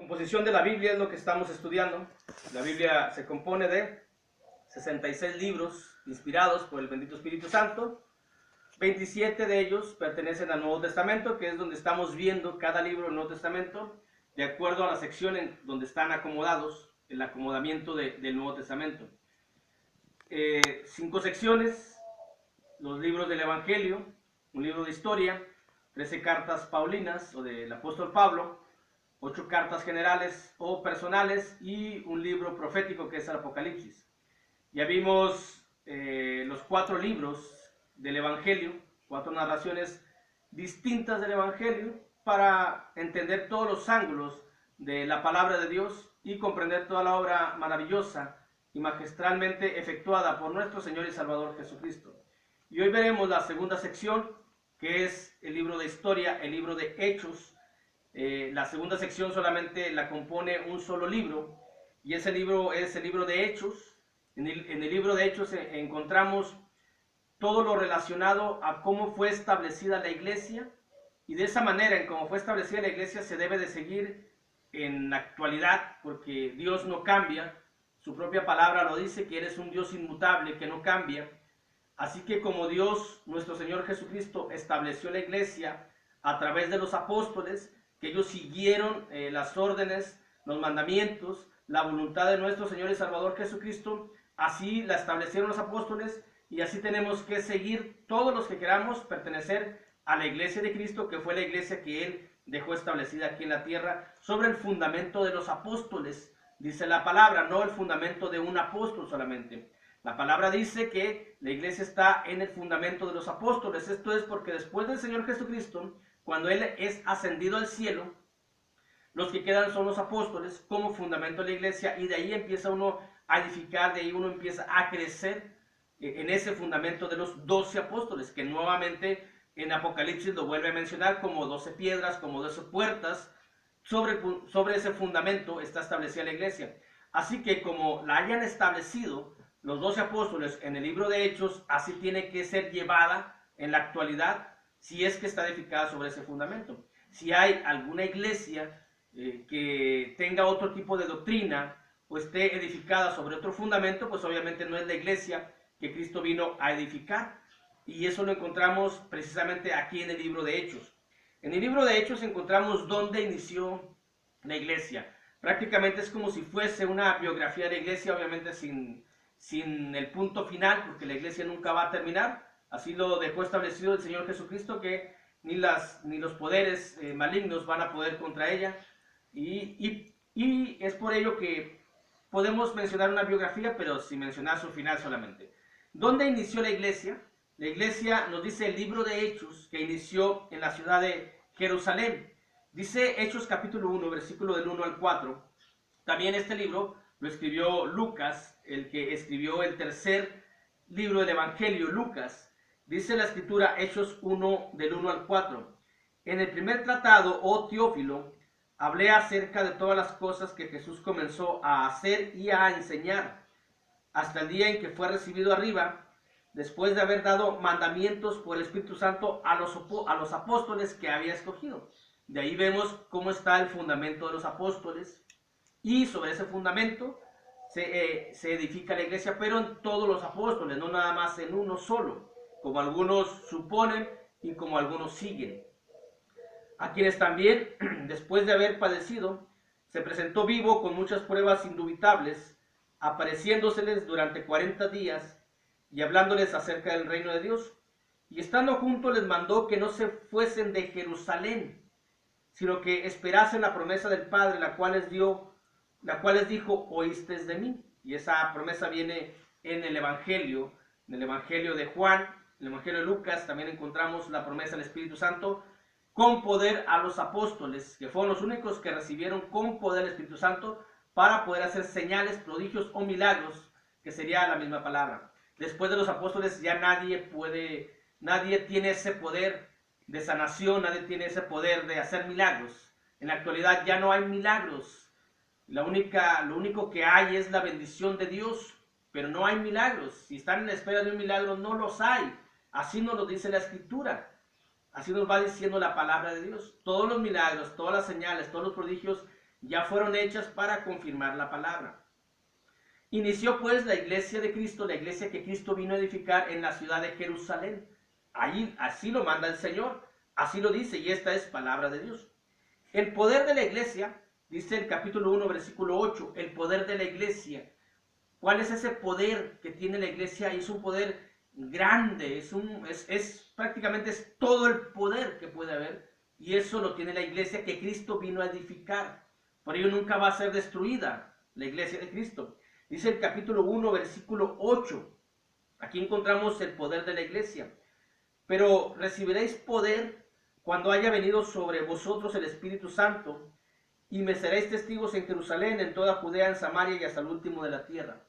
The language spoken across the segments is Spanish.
composición de la Biblia es lo que estamos estudiando. La Biblia se compone de 66 libros inspirados por el bendito Espíritu Santo. 27 de ellos pertenecen al Nuevo Testamento, que es donde estamos viendo cada libro del Nuevo Testamento, de acuerdo a la sección en donde están acomodados, el acomodamiento del Nuevo Testamento. 5 secciones: los libros del Evangelio, un libro de historia, 13 cartas paulinas o del apóstol Pablo, 8 cartas generales o personales y un libro profético que es el Apocalipsis. Ya vimos los 4 libros del Evangelio, 4 narraciones distintas del Evangelio para entender todos los ángulos de la palabra de Dios y comprender toda la obra maravillosa y magistralmente efectuada por nuestro Señor y Salvador Jesucristo. Y hoy veremos la segunda sección, que es el libro de historia, el libro de Hechos. La segunda sección solamente la compone un solo libro, y ese libro es el libro de Hechos. En el libro de Hechos encontramos todo lo relacionado a cómo fue establecida la iglesia, y de esa manera, en cómo fue establecida la iglesia, se debe de seguir en la actualidad, porque Dios no cambia. Su propia palabra lo dice, que Él es un Dios inmutable, que no cambia. Así que como Dios, nuestro Señor Jesucristo, estableció la iglesia a través de los apóstoles, que ellos siguieron las órdenes, los mandamientos, la voluntad de nuestro Señor y Salvador Jesucristo, así la establecieron los apóstoles, y así tenemos que seguir todos los que queramos pertenecer a la iglesia de Cristo, que fue la iglesia que Él dejó establecida aquí en la tierra, sobre el fundamento de los apóstoles, dice la palabra, no el fundamento de un apóstol solamente. La palabra dice que la iglesia está en el fundamento de los apóstoles. Esto es porque después del Señor Jesucristo, cuando Él es ascendido al cielo, los que quedan son los apóstoles como fundamento de la iglesia, y de ahí empieza uno a edificar, de ahí uno empieza a crecer en ese fundamento de los 12 apóstoles, que nuevamente en Apocalipsis lo vuelve a mencionar como 12 piedras, como 12 puertas. Sobre ese fundamento está establecida la iglesia. Así que como la hayan establecido los 12 apóstoles en el libro de Hechos, así tiene que ser llevada en la actualidad, si es que está edificada sobre ese fundamento. Si hay alguna iglesia que tenga otro tipo de doctrina o esté edificada sobre otro fundamento, pues obviamente no es la iglesia que Cristo vino a edificar. Y eso lo encontramos precisamente aquí en el libro de Hechos. En el libro de Hechos encontramos dónde inició la iglesia. Prácticamente es como si fuese una biografía de la iglesia, obviamente sin el punto final, porque la iglesia nunca va a terminar. Así lo dejó establecido el Señor Jesucristo, que ni los poderes malignos van a poder contra ella. Y es por ello que podemos mencionar una biografía, pero sin mencionar su final solamente. ¿Dónde inició la iglesia? La iglesia, nos dice el libro de Hechos, que inició en la ciudad de Jerusalén. Dice Hechos capítulo 1, versículo del 1 al 4. También este libro lo escribió Lucas, el que escribió el tercer libro del Evangelio, Lucas. Dice la escritura, Hechos 1, del 1 al 4. En el primer tratado, oh Teófilo, hablé acerca de todas las cosas que Jesús comenzó a hacer y a enseñar, hasta el día en que fue recibido arriba, después de haber dado mandamientos por el Espíritu Santo a los apóstoles que había escogido. De ahí vemos cómo está el fundamento de los apóstoles, y sobre ese fundamento se edifica la iglesia, pero en todos los apóstoles, no nada más en uno solo, como algunos suponen y como algunos siguen. A quienes también, después de haber padecido, se presentó vivo con muchas pruebas indubitables, apareciéndoseles durante 40 días, y hablándoles acerca del reino de Dios. Y estando juntos les mandó que no se fuesen de Jerusalén, sino que esperasen la promesa del Padre, la cual les dijo, oísteis de mí. Y esa promesa viene en el Evangelio de Juan, en el Evangelio de Lucas. También encontramos la promesa del Espíritu Santo con poder a los apóstoles, que fueron los únicos que recibieron con poder el Espíritu Santo para poder hacer señales, prodigios o milagros, que sería la misma palabra. Después de los apóstoles ya nadie tiene ese poder de sanación, nadie tiene ese poder de hacer milagros. En la actualidad ya no hay milagros. Lo único que hay es la bendición de Dios, pero no hay milagros. Si están en la espera de un milagro, no los hay. Así nos lo dice la Escritura. Así nos va diciendo la palabra de Dios. Todos los milagros, todas las señales, todos los prodigios ya fueron hechas para confirmar la palabra. Inició pues la iglesia de Cristo, la iglesia que Cristo vino a edificar en la ciudad de Jerusalén. Ahí, así lo manda el Señor, así lo dice, y esta es palabra de Dios. El poder de la iglesia, dice el capítulo 1, versículo 8, el poder de la iglesia. ¿Cuál es ese poder que tiene la iglesia? Es un poder grande, prácticamente es todo el poder que puede haber, y eso lo tiene la iglesia que Cristo vino a edificar. Por ello nunca va a ser destruida la iglesia de Cristo. Dice el capítulo 1, versículo 8. Aquí encontramos el poder de la iglesia. Pero recibiréis poder cuando haya venido sobre vosotros el Espíritu Santo, y me seréis testigos en Jerusalén, en toda Judea, en Samaria y hasta el último de la tierra.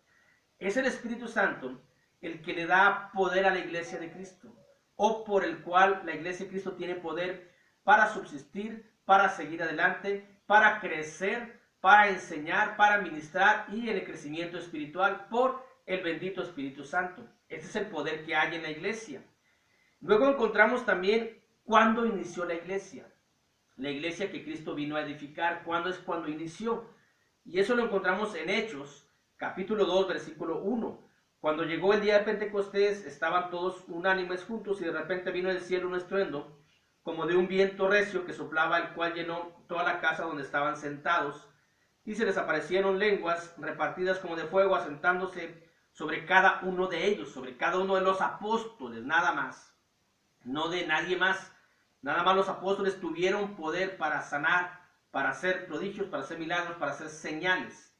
Es el Espíritu Santo el que le da poder a la iglesia de Cristo, o por el cual la iglesia de Cristo tiene poder para subsistir, para seguir adelante, para crecer, para enseñar, para ministrar y en el crecimiento espiritual por el bendito Espíritu Santo. Este es el poder que hay en la iglesia. Luego encontramos también cuándo inició la iglesia que Cristo vino a edificar. ¿Cuándo es cuando inició? Y eso lo encontramos en Hechos, capítulo 2, versículo 1. Cuando llegó el día de Pentecostés, estaban todos unánimes juntos y de repente vino del cielo un estruendo, como de un viento recio que soplaba, el cual llenó toda la casa donde estaban sentados. Y se les aparecieron lenguas repartidas como de fuego, asentándose sobre cada uno de ellos, sobre cada uno de los apóstoles, nada más. No de nadie más. Nada más los apóstoles tuvieron poder para sanar, para hacer prodigios, para hacer milagros, para hacer señales.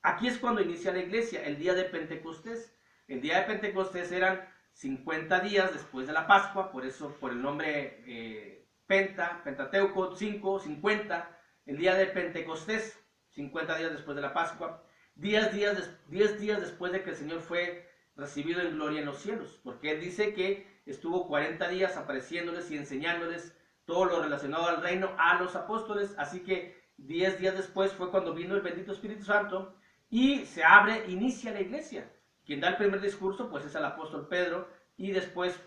Aquí es cuando inicia la iglesia, el día de Pentecostés. El día de Pentecostés eran 50 días después de la Pascua, por eso por el nombre Pentateuco, 5, 50, el día de Pentecostés, 50 días después de la Pascua, 10 días después de que el Señor fue recibido en gloria en los cielos, porque Él dice que estuvo 40 días apareciéndoles y enseñándoles todo lo relacionado al reino a los apóstoles, así que 10 días después fue cuando vino el bendito Espíritu Santo y se inicia la iglesia. Quien da el primer discurso pues es el apóstol Pedro, y después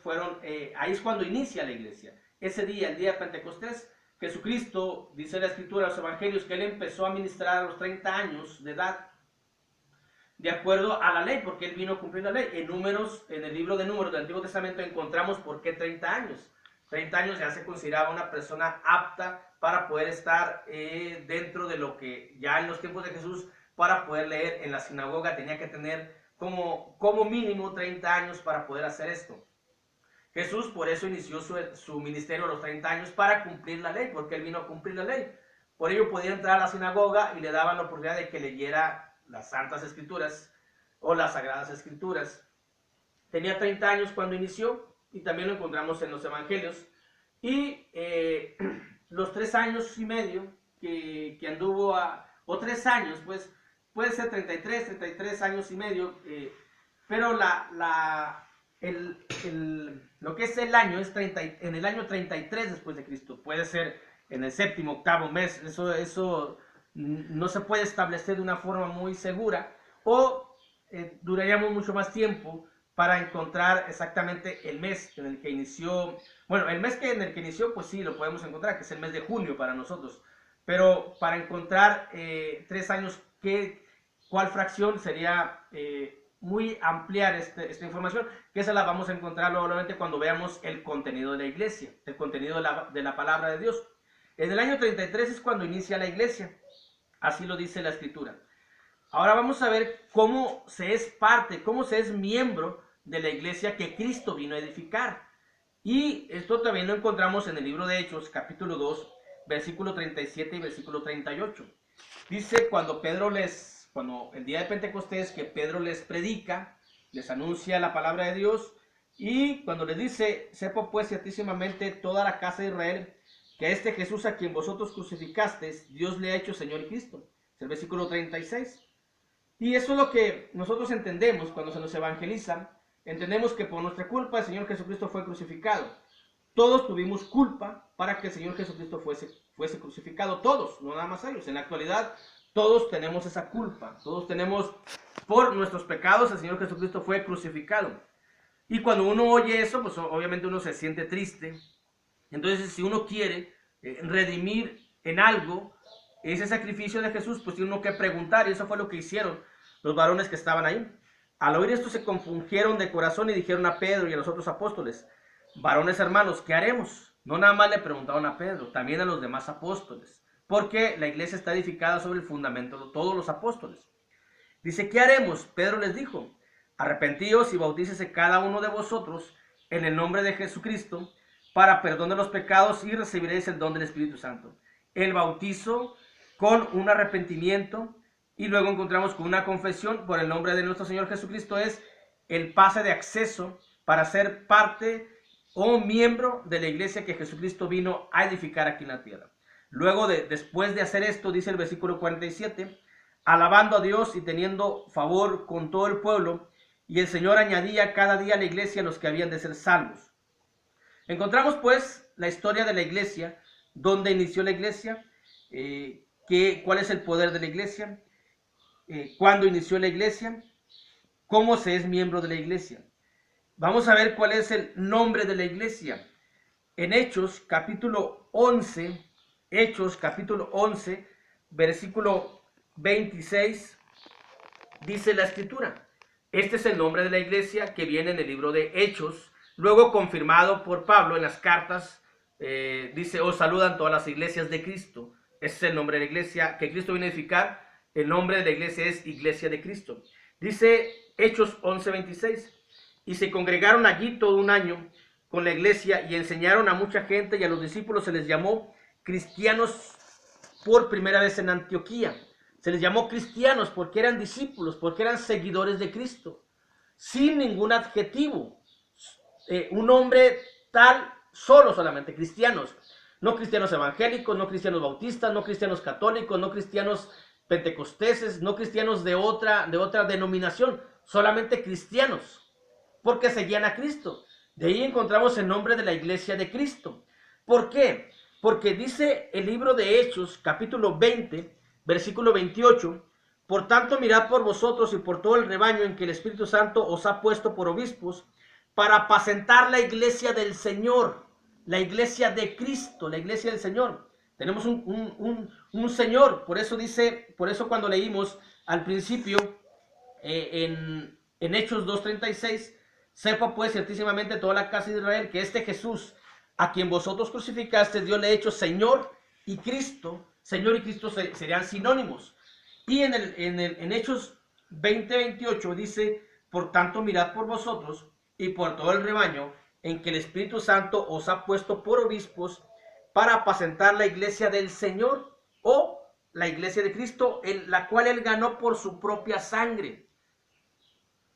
ahí es cuando inicia la iglesia. Ese día, el día de Pentecostés, Jesucristo, dice la Escritura, los evangelios, que Él empezó a ministrar a los 30 años de edad, de acuerdo a la ley, porque Él vino a cumplir la ley. En el libro de Números del Antiguo Testamento encontramos por qué 30 años. 30 años ya se consideraba una persona apta para poder estar dentro de lo que ya en los tiempos de Jesús, para poder leer en la sinagoga, tenía que tener como mínimo 30 años para poder hacer esto. Jesús por eso inició su ministerio a los 30 años, para cumplir la ley, porque Él vino a cumplir la ley. Por ello podía entrar a la sinagoga y le daban la oportunidad de que leyera las Santas Escrituras o las Sagradas Escrituras. Tenía 30 años cuando inició, y también lo encontramos en los Evangelios. Y los 3 años y medio que anduvo, o 3 años, pues puede ser 33 años y medio, pero lo que es el año es en el año 33 después de Cristo. Puede ser en el 7º, 8º mes, eso no se puede establecer de una forma muy segura, o duraríamos mucho más tiempo para encontrar exactamente el mes en el que inició. Bueno, el mes en el que inició, pues sí, lo podemos encontrar, que es el mes de junio para nosotros, pero para encontrar 3 años, cuál fracción sería muy ampliar esta información, que esa la vamos a encontrar nuevamente cuando veamos el contenido de la iglesia, el contenido de la palabra de Dios. En el año 33 es cuando inicia la iglesia, así lo dice la Escritura. Ahora vamos a ver cómo se es parte, cómo se es miembro de la iglesia que Cristo vino a edificar. Y esto también lo encontramos en el libro de Hechos, capítulo 2, versículo 37 y versículo 38. Dice, cuando el día de Pentecostés, que Pedro les predica, les anuncia la palabra de Dios, y cuando les dice, sepa pues ciertísimamente toda la casa de Israel, que a este Jesús a quien vosotros crucificasteis, Dios le ha hecho Señor y Cristo. Es el versículo 36. Y eso es lo que nosotros entendemos cuando se nos evangeliza. Entendemos que por nuestra culpa el Señor Jesucristo fue crucificado. Todos tuvimos culpa para que el Señor Jesucristo fuese crucificado. Todos, no nada más ellos. En la actualidad todos tenemos esa culpa. Todos tenemos, por nuestros pecados, el Señor Jesucristo fue crucificado. Y cuando uno oye eso, pues obviamente uno se siente triste. Entonces, si uno quiere redimir en algo ese sacrificio de Jesús, pues tiene uno que preguntar, y eso fue lo que hicieron los varones que estaban ahí. Al oír esto se compungieron de corazón y dijeron a Pedro y a los otros apóstoles: varones hermanos, ¿qué haremos? No nada más le preguntaron a Pedro, también a los demás apóstoles, porque la iglesia está edificada sobre el fundamento de todos los apóstoles. Dice: ¿qué haremos? Pedro les dijo: arrepentíos y bautícese cada uno de vosotros en el nombre de Jesucristo para perdón de los pecados y recibiréis el don del Espíritu Santo. El bautizo con un arrepentimiento, y luego encontramos con una confesión por el nombre de nuestro Señor Jesucristo, es el pase de acceso para ser parte o miembro de la iglesia que Jesucristo vino a edificar aquí en la tierra. Luego, después de hacer esto, dice el versículo 47, alabando a Dios y teniendo favor con todo el pueblo, y el Señor añadía cada día a la iglesia los que habían de ser salvos. Encontramos pues la historia de la iglesia, dónde inició la iglesia, cuál es el poder de la iglesia, cuándo inició la iglesia, cómo se es miembro de la iglesia. Vamos a ver cuál es el nombre de la iglesia. En Hechos capítulo 11, versículo 26, dice la escritura: este es el nombre de la iglesia que viene en el libro de Hechos, luego confirmado por Pablo en las cartas. Dice: os saludan todas las iglesias de Cristo. Ese es el nombre de la iglesia que Cristo viene a edificar. El nombre de la iglesia es Iglesia de Cristo. Dice Hechos 11:26: y se congregaron allí todo un año con la iglesia y enseñaron a mucha gente, y a los discípulos se les llamó cristianos por primera vez en Antioquía. Se les llamó cristianos porque eran discípulos, porque eran seguidores de Cristo, sin ningún adjetivo. Un nombre tal, solamente cristianos. No cristianos evangélicos, no cristianos bautistas, no cristianos católicos, no cristianos pentecosteses, no cristianos de otra denominación, solamente cristianos, porque seguían a Cristo. De ahí encontramos el nombre de la iglesia de Cristo. ¿Por qué? Porque dice el libro de Hechos, capítulo 20, versículo 28, por tanto mirad por vosotros y por todo el rebaño en que el Espíritu Santo os ha puesto por obispos, para apacentar la iglesia del Señor, la iglesia de Cristo, la iglesia del Señor. Tenemos un Señor, por eso cuando leímos al principio en Hechos 2:36, sepa pues ciertísimamente toda la casa de Israel que este Jesús, a quien vosotros crucificaste, Dios le ha hecho Señor y Cristo. Señor y Cristo serían sinónimos. Y en Hechos 20:28 dice: por tanto mirad por vosotros y por todo el rebaño en que el Espíritu Santo os ha puesto por obispos, para apacentar la iglesia del Señor, o la iglesia de Cristo, la cual él ganó por su propia sangre.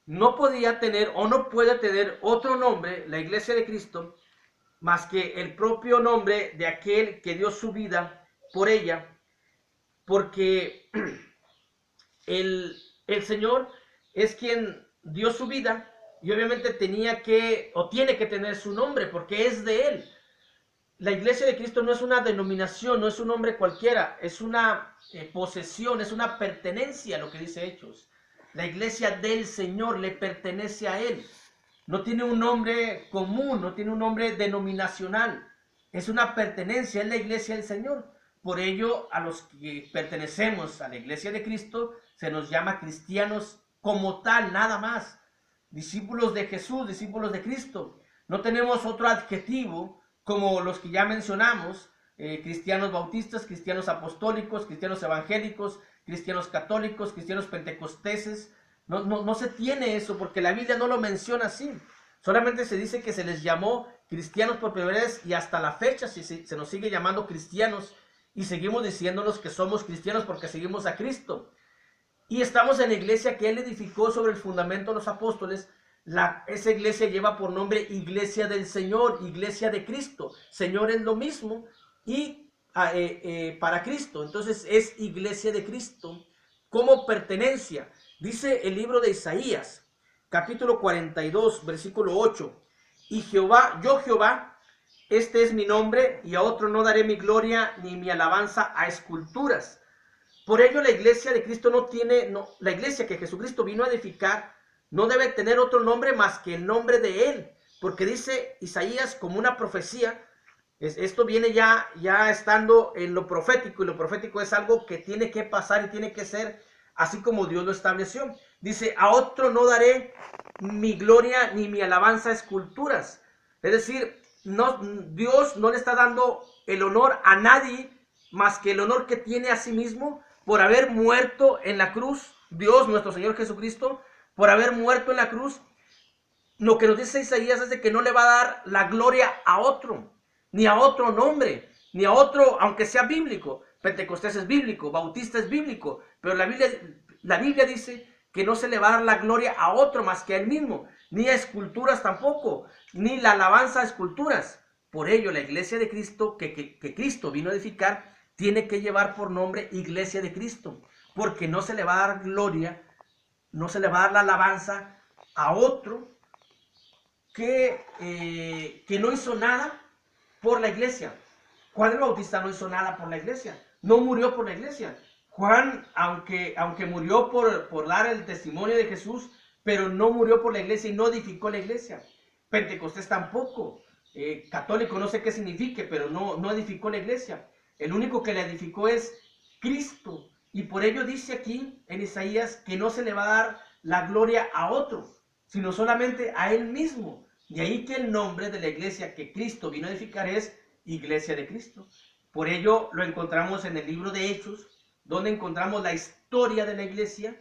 No podía tener o no puede tener otro nombre la iglesia de Cristo más que el propio nombre de aquel que dio su vida por ella, porque el Señor es quien dio su vida, y obviamente tiene que tener su nombre porque es de él. La iglesia de Cristo no es una denominación, no es un nombre cualquiera, es una posesión, es una pertenencia, lo que dice Hechos. La iglesia del Señor le pertenece a él. No tiene un nombre común, no tiene un nombre denominacional. Es una pertenencia, es la iglesia del Señor. Por ello, a los que pertenecemos a la iglesia de Cristo, se nos llama cristianos como tal, nada más. Discípulos de Jesús, discípulos de Cristo. No tenemos otro adjetivo como los que ya mencionamos: cristianos bautistas, cristianos apostólicos, cristianos evangélicos, cristianos católicos, cristianos pentecosteses. No se tiene eso porque la Biblia no lo menciona así. Solamente se dice que se les llamó cristianos por primera vez, y hasta la fecha se nos sigue llamando cristianos, y seguimos diciéndonos que somos cristianos porque seguimos a Cristo. Y estamos en la iglesia que él edificó sobre el fundamento de los apóstoles. Esa iglesia lleva por nombre Iglesia del Señor, Iglesia de Cristo. Señor es lo mismo, y para Cristo. Entonces es Iglesia de Cristo como pertenencia. Dice el libro de Isaías, capítulo 42, versículo 8. Y Jehová, yo Jehová, este es mi nombre, y a otro no daré mi gloria ni mi alabanza a esculturas. Por ello la iglesia de Cristo la iglesia que Jesucristo vino a edificar no debe tener otro nombre más que el nombre de él, porque dice Isaías como una profecía, Esto viene ya estando en lo profético, y lo profético es algo que tiene que pasar y tiene que ser así como Dios lo estableció. Dice, a otro no daré mi gloria ni mi alabanza a esculturas. Es decir, Dios no le está dando el honor a nadie más que el honor que tiene a sí mismo por haber muerto en la cruz. Dios, nuestro Señor Jesucristo, por haber muerto en la cruz. Lo que nos dice Isaías es de que no le va a dar la gloria a otro, ni a otro nombre, ni a otro, aunque sea bíblico. Pentecostés es bíblico, Bautista es bíblico, pero la Biblia dice que no se le va a dar la gloria a otro más que a él mismo, ni a esculturas tampoco, ni la alabanza a esculturas. Por ello, la iglesia de Cristo, que Cristo vino a edificar, tiene que llevar por nombre Iglesia de Cristo, porque no se le va a dar gloria, no se le va a dar la alabanza a otro que no hizo nada por la iglesia. Juan el Bautista no hizo nada por la iglesia, no murió por la iglesia. Juan, aunque murió por dar el testimonio de Jesús, pero no murió por la iglesia y no edificó la iglesia. Pentecostés tampoco. Católico no sé qué signifique, pero no edificó la iglesia. El único que la edificó es Cristo. Y por ello dice aquí en Isaías que no se le va a dar la gloria a otro, sino solamente a él mismo. De ahí que el nombre de la iglesia que Cristo vino a edificar es Iglesia de Cristo. Por ello lo encontramos en el libro de Hechos, donde encontramos la historia de la iglesia,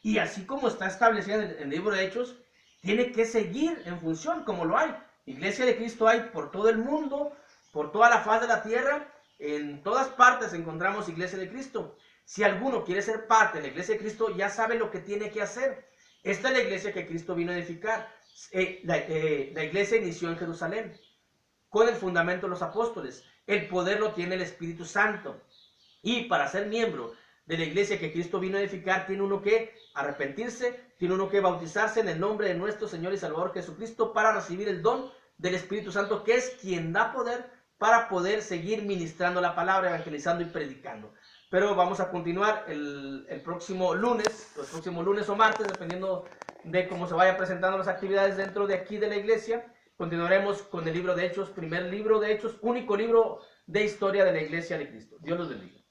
y así como está establecida en el libro de Hechos, tiene que seguir en función como lo hay. Iglesia de Cristo hay por todo el mundo, por toda la faz de la tierra, en todas partes encontramos Iglesia de Cristo. Si alguno quiere ser parte de la Iglesia de Cristo, ya sabe lo que tiene que hacer. Esta es la iglesia que Cristo vino a edificar. La iglesia inició en Jerusalén con el fundamento de los apóstoles. El poder lo tiene el Espíritu Santo. Y para ser miembro de la iglesia que Cristo vino a edificar, tiene uno que arrepentirse, tiene uno que bautizarse en el nombre de nuestro Señor y Salvador Jesucristo para recibir el don del Espíritu Santo, que es quien da poder para poder seguir ministrando la palabra, evangelizando y predicando. Pero vamos a continuar el próximo lunes o martes, dependiendo de cómo se vaya presentando las actividades dentro de aquí de la iglesia. Continuaremos con el libro de Hechos, primer libro de Hechos, único libro de historia de la iglesia de Cristo. Dios los bendiga.